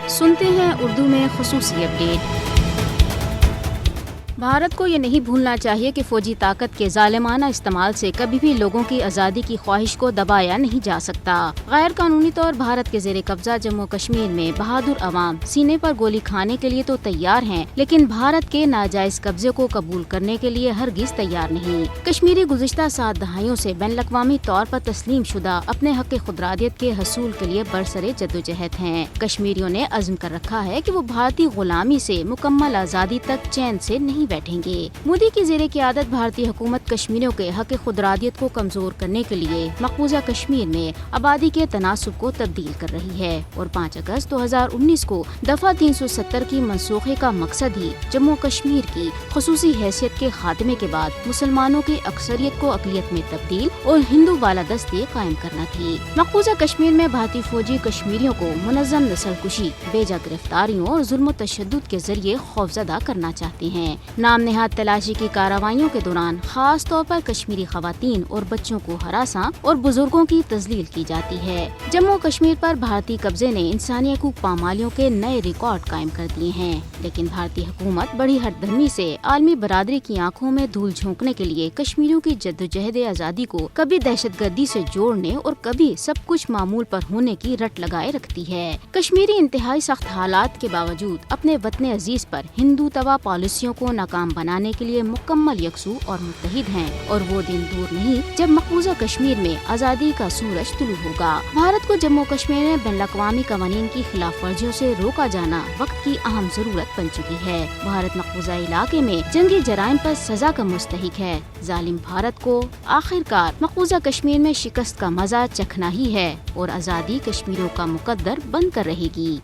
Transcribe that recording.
سنتے ہیں اردو میں خصوصی اپڈیٹ۔ بھارت کو یہ نہیں بھولنا چاہیے کہ فوجی طاقت کے ظالمانہ استعمال سے کبھی بھی لوگوں کی آزادی کی خواہش کو دبایا نہیں جا سکتا۔ غیر قانونی طور بھارت کے زیر قبضہ جموں کشمیر میں بہادر عوام سینے پر گولی کھانے کے لیے تو تیار ہیں، لیکن بھارت کے ناجائز قبضے کو قبول کرنے کے لیے ہرگز تیار نہیں۔ کشمیری گزشتہ 7 دہائیوں سے بین الاقوامی طور پر تسلیم شدہ اپنے حق خودارادیت کے حصول کے لیے برسر جدوجہد ہیں۔ کشمیریوں نے عزم کر رکھا ہے کہ وہ بھارتی غلامی سے مکمل آزادی تک چین سے نہیں بیٹھیں گے۔ مودی کی زیر قیادت بھارتی حکومت کشمیریوں کے حق خودارادیت کو کمزور کرنے کے لیے مقبوضہ کشمیر میں آبادی کے تناسب کو تبدیل کر رہی ہے اور 5 اگست 2019 کو دفعہ 370 کی منسوخی کا مقصد ہی جموں کشمیر کی خصوصی حیثیت کے خاتمے کے بعد مسلمانوں کی اکثریت کو اقلیت میں تبدیل اور ہندو بالادستی قائم کرنا تھی۔ مقبوضہ کشمیر میں بھارتی فوجی کشمیریوں کو منظم نسل کشی، بیجا گرفتاریوں اور ظلم و تشدد کے ذریعے خوفزدہ کرنا چاہتے ہیں۔ نام نہاد تلاشی کی کارروائیوں کے دوران خاص طور پر کشمیری خواتین اور بچوں کو ہراساں اور بزرگوں کی تذلیل کی جاتی ہے۔ جموں کشمیر پر بھارتی قبضے نے انسانی حقوق پامالیوں کے نئے ریکارڈ قائم کر دیے ہیں، لیکن بھارتی حکومت بڑی ہٹ دھرمی سے عالمی برادری کی آنکھوں میں دھول جھونکنے کے لیے کشمیریوں کی جدوجہد آزادی کو کبھی دہشت گردی سے جوڑنے اور کبھی سب کچھ معمول پر ہونے کی رٹ لگائے رکھتی ہے۔ کشمیری انتہائی سخت حالات کے باوجود اپنے وطن عزیز پر ہندو توا پالیسیوں کو ناکام بنانے کے لیے مکمل یکسو اور متحد ہیں، اور وہ دن دور نہیں جب مقبوضہ کشمیر میں آزادی کا سورج طلوع ہوگا۔ بھارت کو جموں کشمیر میں بین الاقوامی قوانین کی خلاف ورزیوں سے روکا جانا وقت کی اہم ضرورت بن چکی ہے۔ بھارت مقبوضہ علاقے میں جنگی جرائم پر سزا کا مستحق ہے۔ ظالم بھارت کو آخرکار مقبوضہ کشمیر میں شکست کا مزہ چکھنا ہی ہے اور آزادی کشمیریوں کا مقدر بن کر رہے گی۔